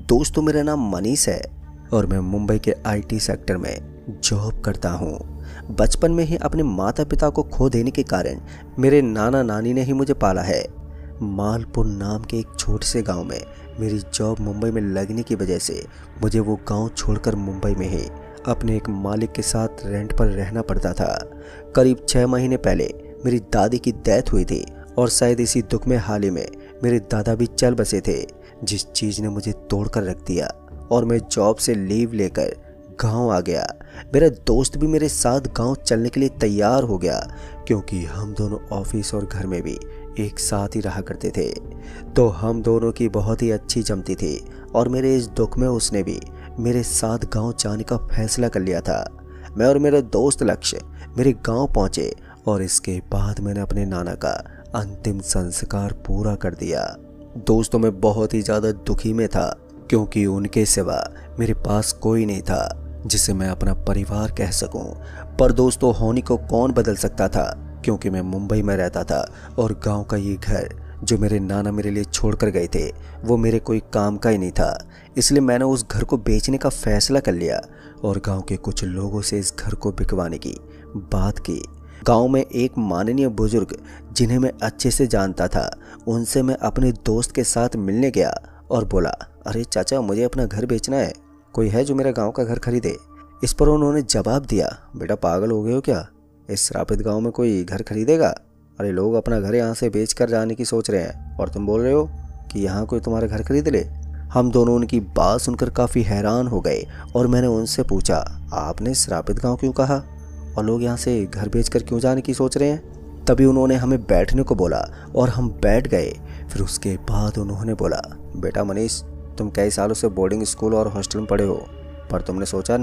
दोस्तों, मेरा नाम मनीष है और मैं मुंबई के आईटी सेक्टर में जॉब करता हूँ। बचपन में ही अपने माता पिता को खो देने के कारण मेरे नाना नानी ने ही मुझे पाला है। मालपुर नाम के एक छोटे से गांव में मेरी जॉब मुंबई में लगने की वजह से मुझे वो गांव छोड़कर मुंबई में ही अपने एक मालिक के साथ रेंट पर रहना पड़ता था। करीब 6 महीने पहले मेरी दादी की डेथ हुई थी और शायद इसी दुख में हाल ही में मेरे दादा भी चल बसे थे, जिस चीज़ ने मुझे तोड़कर रख दिया और मैं जॉब से लीव लेकर गांव आ गया। मेरा दोस्त भी मेरे साथ गांव चलने के लिए तैयार हो गया, क्योंकि हम दोनों ऑफिस और घर में भी एक साथ ही रहा करते थे, तो हम दोनों की बहुत ही अच्छी जमती थी और मेरे इस दुख में उसने भी मेरे साथ गांव जाने का फैसला कर लिया था। मैं और मेरा दोस्त लक्ष्य मेरे गांव पहुंचे और इसके बाद मैंने अपने नाना का अंतिम संस्कार पूरा कर दिया। दोस्तों, मैं बहुत ही ज़्यादा दुखी में था, क्योंकि उनके सिवा मेरे पास कोई नहीं था जिसे मैं अपना परिवार कह सकूं। पर दोस्तों, होनी को कौन बदल सकता था, क्योंकि मैं मुंबई में रहता था और गांव का ये घर जो मेरे नाना मेरे लिए छोड़कर गए थे वो मेरे कोई काम का ही नहीं था। इसलिए मैंने उस घर को बेचने का फैसला कर लिया और गांव के कुछ लोगों से इस घर को बिकवाने की बात की। गांव में एक माननीय बुजुर्ग जिन्हें मैं अच्छे से जानता था, उनसे मैं अपने दोस्त के साथ मिलने गया और बोला, अरे चाचा, मुझे अपना घर बेचना है, कोई है जो मेरा गांव का घर खरीदे। इस पर उन्होंने जवाब दिया, बेटा पागल हो गए हो क्या, इस श्रापित गांव में कोई घर खरीदेगा? अरे लोग अपना घर यहाँ से बेच कर जाने की सोच रहे हैं और तुम बोल रहे हो कि यहाँ कोई तुम्हारा घर खरीद ले। हम दोनों उनकी बात सुनकर काफ़ी हैरान हो गए और मैंने उनसे पूछा, आपने श्रापित गांव क्यों कहा और लोग यहाँ से घर बेचकर क्यों जाने की सोच रहे हैं? तभी उन्होंने हमें बैठने को बोला और हम बैठ गए। फिर उसके बाद उन्होंने बोला, बेटा मनीष, तुम कई सालों से बोर्डिंग स्कूल और हॉस्टल में पढ़े हो, पर तुमने सोचा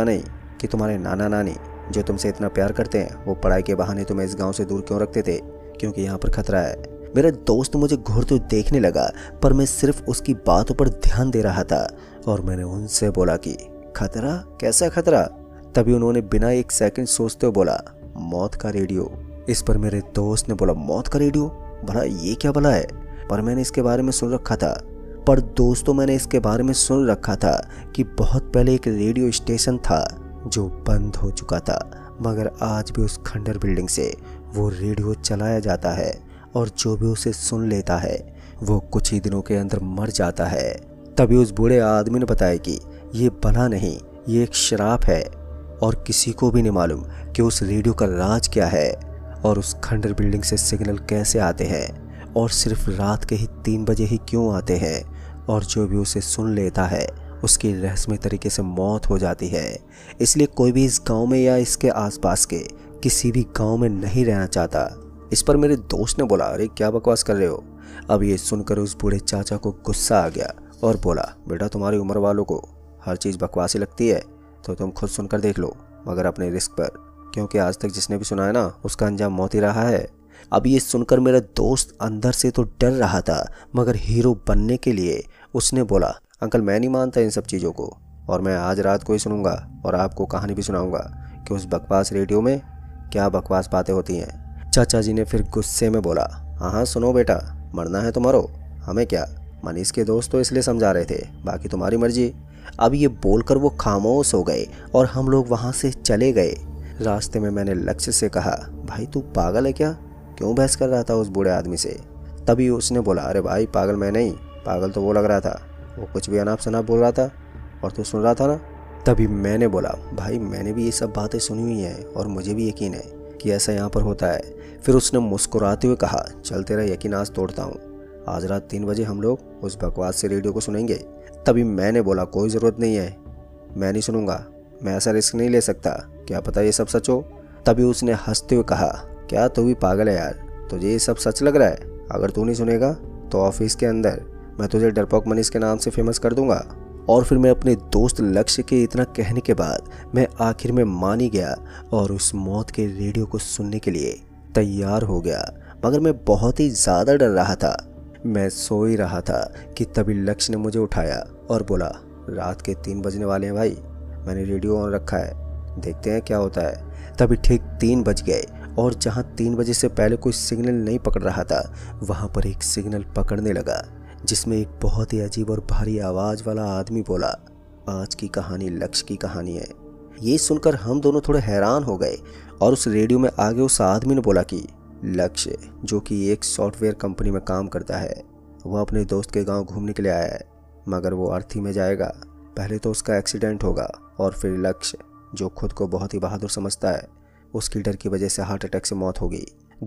नहीं कि तुम्हारे नाना नानी जो तुमसे इतना प्यार करते हैं वो पढ़ाई के बहाने तुम्हें इस गांव से दूर क्यों रखते थे, क्योंकि यहाँ पर खतरा है। मेरा दोस्त मुझे घूरते हुए देखने लगा, पर मैं सिर्फ उसकी बातों पर ध्यान दे रहा था और मैंने उनसे बोला कि खतरा? कैसा खतरा? तभी उन्होंने बिना एक सेकंड सोचते हुए बोला, मौत का रेडियो। इस पर मेरे दोस्त ने बोला, मौत का रेडियो? भला ये क्या भला है? पर मैंने इसके बारे में सुन रखा था। पर दोस्तों, मैंने इसके बारे में सुन रखा था कि बहुत पहले एक रेडियो स्टेशन था जो बंद हो चुका था, मगर आज भी उस खंडर बिल्डिंग से वो रेडियो चलाया जाता है और जो भी उसे सुन लेता है वो कुछ ही दिनों के अंदर मर जाता है। तभी उस बूढ़े आदमी ने बताया कि ये बला नहीं, ये एक शराब है और किसी को भी नहीं मालूम कि उस रेडियो का राज क्या है और उस खंडर बिल्डिंग से सिग्नल कैसे आते हैं और सिर्फ रात के ही 3 बजे ही क्यों आते हैं, और जो भी उसे सुन लेता है उसकी रहस्यमय तरीके से मौत हो जाती है। इसलिए कोई भी इस गांव में या इसके आसपास के किसी भी गांव में नहीं रहना चाहता। इस पर मेरे दोस्त ने बोला, अरे क्या बकवास कर रहे हो? अब ये सुनकर उस बूढ़े चाचा को गुस्सा आ गया और बोला, बेटा तुम्हारी उम्र वालों को हर चीज़ बकवासी लगती है तो तुम खुद सुनकर देख लो, मगर अपने रिस्क पर, क्योंकि आज तक जिसने भी सुना है ना उसका अंजाम मौत ही रहा है। अब ये सुनकर मेरा दोस्त अंदर से तो डर रहा था, मगर हीरो बनने के लिए उसने बोला, अंकल मैं नहीं मानता इन सब चीज़ों को, और मैं आज रात को ही सुनूंगा और आपको कहानी भी सुनाऊंगा कि उस बकवास रेडियो में क्या बकवास बातें होती हैं। चाचा जी ने फिर गुस्से में बोला, हाँ सुनो बेटा, मरना है तो मरो, हमें क्या। मनीष के दोस्त तो इसलिए समझा रहे थे, बाकी तुम्हारी मर्जी। अब ये बोलकर वो खामोश हो गए और हम लोग वहाँ से चले गए। रास्ते में मैंने लक्ष्य से कहा, भाई तू पागल है क्या, क्यों बहस कर रहा था उस बूढ़े आदमी से? तभी उसने बोला, अरे भाई पागल मैं नहीं, पागल तो वो लग रहा था, वो कुछ भी अनाप शनाप बोल रहा था और तू सुन रहा था ना। तभी मैंने बोला, भाई मैंने भी ये सब बातें सुनी हुई हैं और मुझे भी यकीन है कि ऐसा यहाँ पर होता है। फिर उसने मुस्कुराते हुए कहा, चल तेरा यकीन आज तोड़ता हूँ, आज रात 3 बजे हम लोग उस बकवास से रेडियो को सुनेंगे। तभी मैंने बोला, कोई ज़रूरत नहीं है, मैं नहीं सुनूंगा, मैं ऐसा रिस्क नहीं ले सकता, क्या पता ये सब सच हो। तभी उसने हंसते हुए कहा, क्या तू भी पागल है यार, तुझे ये सब सच लग रहा है? अगर तू नहीं सुनेगा तो ऑफिस के अंदर मैं तुझे डरपोक मनीष के नाम से फेमस कर दूंगा। और फिर मैं अपने दोस्त लक्ष्य के इतना कहने के बाद मैं आखिर में मान ही गया और उस मौत के रेडियो को सुनने के लिए तैयार हो गया, मगर मैं बहुत ही ज़्यादा डर रहा था। मैं सो ही रहा था कि तभी लक्ष्य ने मुझे उठाया और बोला, रात के 3 बजने वाले हैं भाई, मैंने रेडियो ऑन रखा है, देखते हैं क्या होता है। तभी ठीक 3 बज गए और जहाँ 3 बजे से पहले कोई सिग्नल नहीं पकड़ रहा था वहाँ पर एक सिग्नल पकड़ने लगा, जिसमें एक बहुत ही अजीब और भारी आवाज़ वाला आदमी बोला, आज की कहानी लक्ष्य की कहानी है। ये सुनकर हम दोनों थोड़े हैरान हो गए और उस रेडियो में आगे उस आदमी ने बोला कि लक्ष्य, जो कि एक सॉफ्टवेयर कंपनी में काम करता है, वह अपने दोस्त के गांव घूमने के लिए आया है, मगर वो अर्थी में जाएगा। पहले तो उसका एक्सीडेंट होगा और फिर लक्ष्य, जो खुद को बहुत ही बहादुर समझता है, उसकी डर की वजह से हार्ट अटैक से मौत होगी।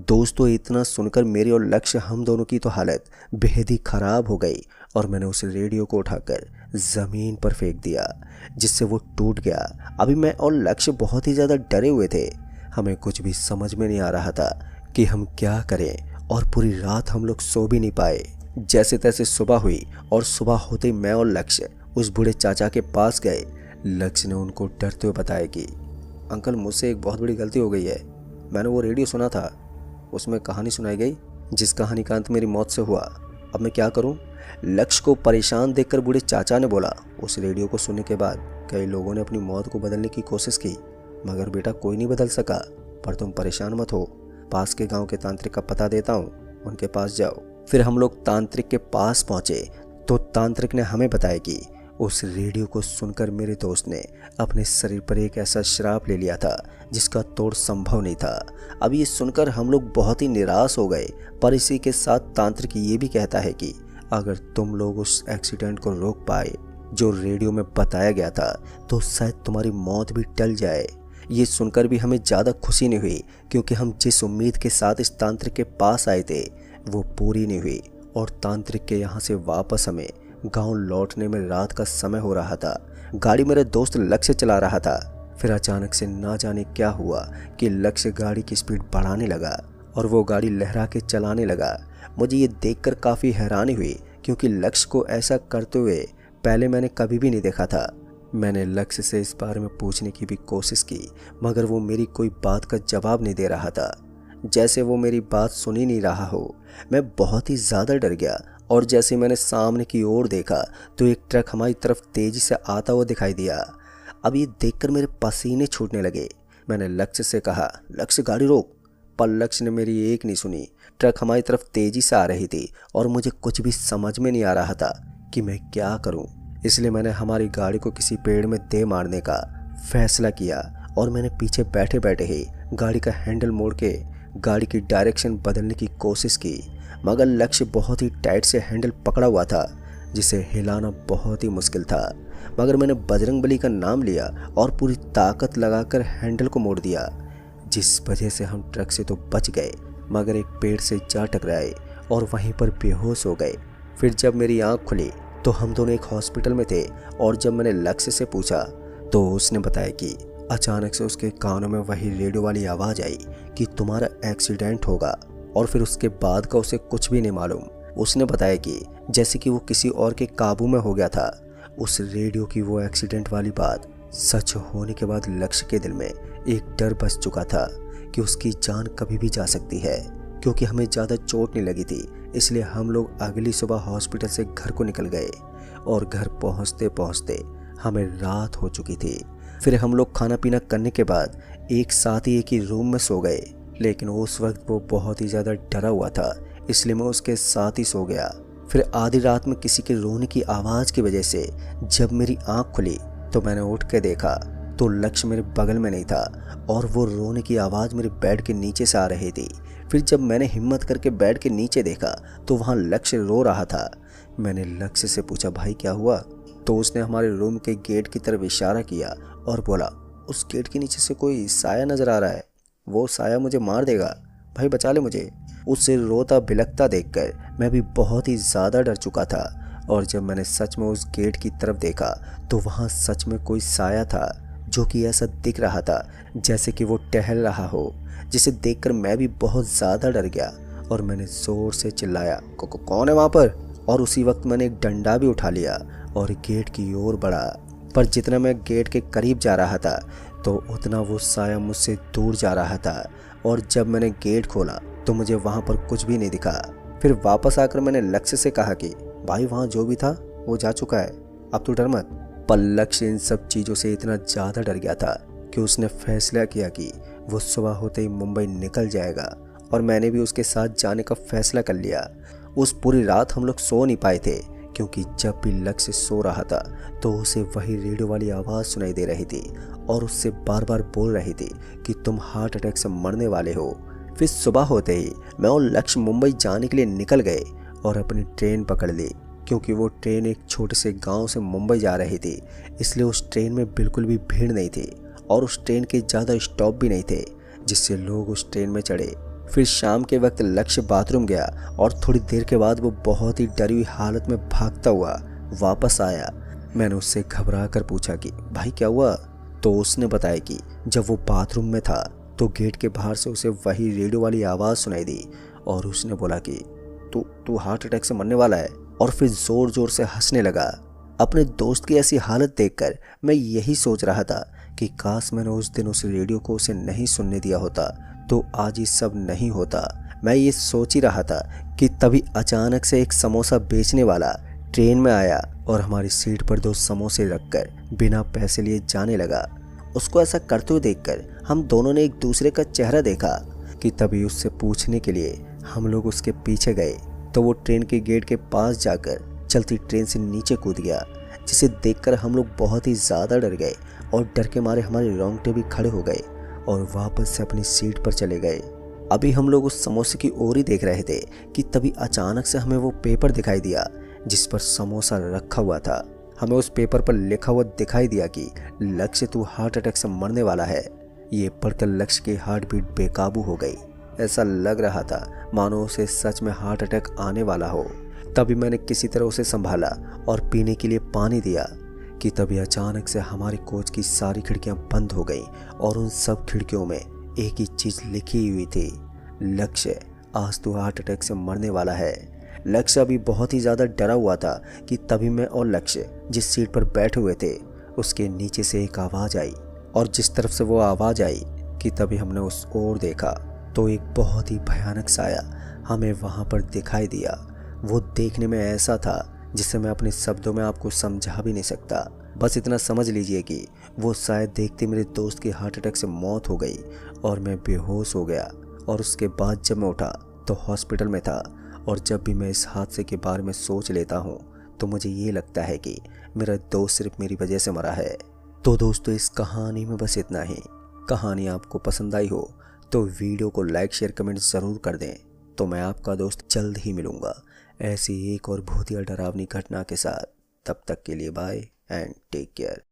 दोस्तों, इतना सुनकर मेरी और लक्ष्य हम दोनों की तो हालत बेहद ही खराब हो गई और मैंने उस रेडियो को उठाकर ज़मीन पर फेंक दिया, जिससे वो टूट गया। अभी मैं और लक्ष्य बहुत ही ज़्यादा डरे हुए थे। हमें कुछ भी समझ में नहीं आ रहा था कि हम क्या करें और पूरी रात हम लोग सो भी नहीं पाए। जैसे तैसे सुबह हुई और सुबह होते ही मैं और लक्ष्य उस बूढ़े चाचा के पास गए। लक्ष्य ने उनको डरते हुए बताया कि अंकल, मुझसे एक बहुत बड़ी गलती हो गई है। मैंने वो रेडियो सुना था, उसमें कहानी सुनाई गई जिस कहानी का अंत मेरी मौत से हुआ। अब मैं क्या करूं? लक्ष्य को परेशान देखकर बूढ़े चाचा ने बोला, उस रेडियो को सुनने के बाद कई लोगों ने अपनी मौत को बदलने की कोशिश की, मगर बेटा कोई नहीं बदल सका। पर तुम परेशान मत हो, पास के गांव के तांत्रिक का पता देता हूँ, उनके पास जाओ। फिर हम लोग तांत्रिक के पास पहुंचे तो तांत्रिक ने हमें बताया कि उस रेडियो को सुनकर मेरे दोस्त ने अपने शरीर पर एक ऐसा श्राप ले लिया था जिसका तोड़ संभव नहीं था। अब ये सुनकर हम लोग बहुत ही निराश हो गए, पर इसी के साथ तांत्रिक ये भी कहता है कि अगर तुम लोग उस एक्सीडेंट को रोक पाए जो रेडियो में बताया गया था, तो शायद तुम्हारी मौत भी टल जाए। ये सुनकर भी हमें ज़्यादा खुशी नहीं हुई, क्योंकि हम जिस उम्मीद के साथ इस तांत्रिक के पास आए थे वो पूरी नहीं हुई और तांत्रिक के यहाँ से वापस हमें गांव लौटने में रात का समय हो रहा था। गाड़ी मेरे दोस्त लक्ष्य चला रहा था। फिर अचानक से ना जाने क्या हुआ कि लक्ष्य गाड़ी की स्पीड बढ़ाने लगा और वो गाड़ी लहरा के चलाने लगा। मुझे ये देखकर काफ़ी हैरानी हुई, क्योंकि लक्ष्य को ऐसा करते हुए पहले मैंने कभी भी नहीं देखा था। मैंने लक्ष्य से इस बारे में पूछने की भी कोशिश की, मगर वो मेरी कोई बात का जवाब नहीं दे रहा था, जैसे वो मेरी बात सुन ही नहीं रहा हो। मैं बहुत ही ज़्यादा डर गया और जैसे मैंने सामने की ओर देखा तो एक ट्रक हमारी तरफ तेज़ी से आता हुआ दिखाई दिया। अब ये देखकर मेरे पसीने छूटने लगे। मैंने लक्ष्य से कहा, लक्ष्य गाड़ी रोक, पर लक्ष्य ने मेरी एक नहीं सुनी। ट्रक हमारी तरफ तेज़ी से आ रही थी और मुझे कुछ भी समझ में नहीं आ रहा था कि मैं क्या करूं। इसलिए मैंने हमारी गाड़ी को किसी पेड़ में दे मारने का फैसला किया और मैंने पीछे बैठे बैठे ही गाड़ी का हैंडल मोड़ के गाड़ी की डायरेक्शन बदलने की कोशिश की, मगर लक्ष्य बहुत ही टाइट से हैंडल पकड़ा हुआ था, जिसे हिलाना बहुत ही मुश्किल था। मगर मैंने बजरंगबली का नाम लिया और पूरी ताकत लगाकर हैंडल को मोड़ दिया, जिस वजह से हम ट्रक से तो बच गए, मगर एक पेड़ से जा टकराए और वहीं पर बेहोश हो गए। फिर जब मेरी आंख खुली तो हम दोनों एक हॉस्पिटल में थे और जब मैंने लक्ष्य से पूछा तो उसने बताया कि अचानक से उसके कानों में वही रेडियो वाली आवाज़ आई कि तुम्हारा एक्सीडेंट होगा, और फिर उसके बाद का उसे कुछ भी नहीं मालूम। उसने बताया कि जैसे कि वो किसी और के काबू में हो गया था। उस रेडियो की वो एक्सीडेंट वाली बात सच होने के बाद लक्ष्य के दिल में एक डर बस चुका था कि उसकी जान कभी भी जा सकती है। क्योंकि हमें ज़्यादा चोट नहीं लगी थी, इसलिए हम लोग अगली सुबह हॉस्पिटल से घर को निकल गए और घर पहुंचते पहुंचते हमें रात हो चुकी थी। फिर हम लोग खाना पीना करने के बाद एक साथ ही एक ही रूम में सो गए, लेकिन उस वक्त वो बहुत ही ज़्यादा डरा हुआ था, इसलिए मैं उसके साथ ही सो गया। फिर आधी रात में किसी के रोने की आवाज़ की वजह से जब मेरी आंख खुली तो मैंने उठ के देखा तो लक्ष्य मेरे बगल में नहीं था और वो रोने की आवाज़ मेरे बेड के नीचे से आ रही थी। फिर जब मैंने हिम्मत करके बेड के नीचे देखा तो वहाँ लक्ष्य रो रहा था। मैंने लक्ष्य से पूछा, भाई क्या हुआ? तो उसने हमारे रूम के गेट की तरफ इशारा किया और बोला, उस गेट के नीचे से कोई साया नज़र आ रहा है, वो साया मुझे मार देगा, भाई बचा ले मुझे। उससे रोता बिलखता देखकर मैं भी बहुत ही ज़्यादा डर चुका था और जब मैंने सच में उस गेट की तरफ देखा तो वहाँ सच में कोई साया था जो कि ऐसा दिख रहा था जैसे कि वो टहल रहा हो, जिसे देखकर मैं भी बहुत ज़्यादा डर गया और मैंने ज़ोर से चिल्लाया, कौन है वहाँ पर? और उसी वक्त मैंने एक डंडा भी उठा लिया और गेट की ओर बढ़ा। पर जितना मैं गेट के करीब जा रहा था तो उतना वो साया मुझसे दूर जा रहा था और जब मैंने गेट खोला तो मुझे वहाँ पर कुछ भी नहीं दिखा। फिर वापस आकर मैंने लक्ष्य से कहा कि भाई वहाँ जो भी था वो जा चुका है, अब तू डर मत। पर लक्ष्य इन सब चीज़ों से इतना ज़्यादा डर गया था कि उसने फैसला किया कि वो सुबह होते ही मुंबई निकल जाएगा और मैंने भी उसके साथ जाने का फैसला कर लिया। उस पूरी रात हम लोग सो नहीं पाए थे, क्योंकि जब भी लक्ष्य सो रहा था तो उसे वही रेडियो वाली आवाज़ सुनाई दे रही थी और उससे बार बार बोल रही थी कि तुम हार्ट अटैक से मरने वाले हो। फिर सुबह होते ही मैं और लक्ष्य मुंबई जाने के लिए निकल गए और अपनी ट्रेन पकड़ ली, क्योंकि वो ट्रेन एक छोटे से गांव से मुंबई जा रही थी। इसलिए उस ट्रेन में बिल्कुल भी भीड़ नहीं थी और उस ट्रेन के ज़्यादा स्टॉप भी नहीं थे, जिससे लोग उस ट्रेन में चढ़े। फिर शाम के वक्त लक्ष्य बाथरूम गया और थोड़ी देर के बाद वो बहुत ही डरी हुई हालत में भागता हुआ वापस आया। मैंने उससे घबरा कर पूछा कि भाई क्या हुआ? तो उसने बताया कि जब वो बाथरूम में था तो गेट के बाहर से उसे वही रेडियो वाली आवाज़ सुनाई दी और उसने बोला कि तू तू हार्ट अटैक से मरने वाला है, और फिर ज़ोर ज़ोर से हंसने लगा। अपने दोस्त की ऐसी हालत देखकर मैं यही सोच रहा था कि काश मैंने उस दिन उस रेडियो को उसे नहीं सुनने दिया होता तो आज ये सब नहीं होता। मैं ये सोच ही रहा था कि तभी अचानक से एक समोसा बेचने वाला ट्रेन में आया और हमारी सीट पर 2 समोसे रखकर बिना पैसे लिए जाने लगा। उसको ऐसा करते हुए देखकर हम दोनों ने एक दूसरे का चेहरा देखा कि तभी उससे पूछने के लिए हम लोग उसके पीछे गए तो वो ट्रेन के गेट के पास जाकर चलती ट्रेन से नीचे कूद गया, जिसे देखकर हम लोग बहुत ही ज़्यादा डर गए और डर के मारे हमारे रोंगटे भी खड़े हो गए और वापस से अपनी सीट पर चले गए। अभी हम लोग उस समोसे की ओर ही देख रहे थे कि तभी अचानक से हमें वो पेपर दिखाई दिया जिस पर समोसा रखा हुआ था। हमें उस पेपर पर लिखा हुआ दिखाई दिया कि लक्ष्य तू हार्ट अटैक से मरने वाला है। ये पढ़कर लक्ष्य की हार्ट बीट बेकाबू हो गई। ऐसा लग रहा था मानो उसे सच में हार्ट अटैक आने वाला हो। तभी मैंने किसी तरह उसे संभाला और पीने के लिए पानी दिया कि तभी अचानक से हमारी कोच की सारी खिड़कियां बंद हो गई और उन सब खिड़कियों में एक ही चीज़ लिखी हुई थी, लक्ष्य आज तू हार्ट अटैक से मरने वाला है। लक्ष्य अभी बहुत ही ज़्यादा डरा हुआ था कि तभी मैं और लक्ष्य जिस सीट पर बैठे हुए थे उसके नीचे से एक आवाज़ आई, और जिस तरफ से वो आवाज़ आई कि तभी हमने उस ओर देखा तो एक बहुत ही भयानक साया हमें वहाँ पर दिखाई दिया। वो देखने में ऐसा था जिसे मैं अपने शब्दों में आपको समझा भी नहीं सकता। बस इतना समझ लीजिए कि वो शायद देखते मेरे दोस्त की हार्ट अटैक से मौत हो गई और मैं बेहोश हो गया। और उसके बाद जब मैं उठा तो हॉस्पिटल में था, और जब भी मैं इस हादसे के बारे में सोच लेता हूँ तो मुझे ये लगता है कि मेरा दोस्त सिर्फ मेरी वजह से मरा है। तो दोस्तों इस कहानी में बस इतना ही। कहानी आपको पसंद आई हो तो वीडियो को लाइक शेयर कमेंट ज़रूर कर दें। तो मैं आपका दोस्त जल्द ही मिलूँगा ऐसी एक और बहुत ही डरावनी घटना के साथ। तब तक के लिए बाय एंड टेक केयर।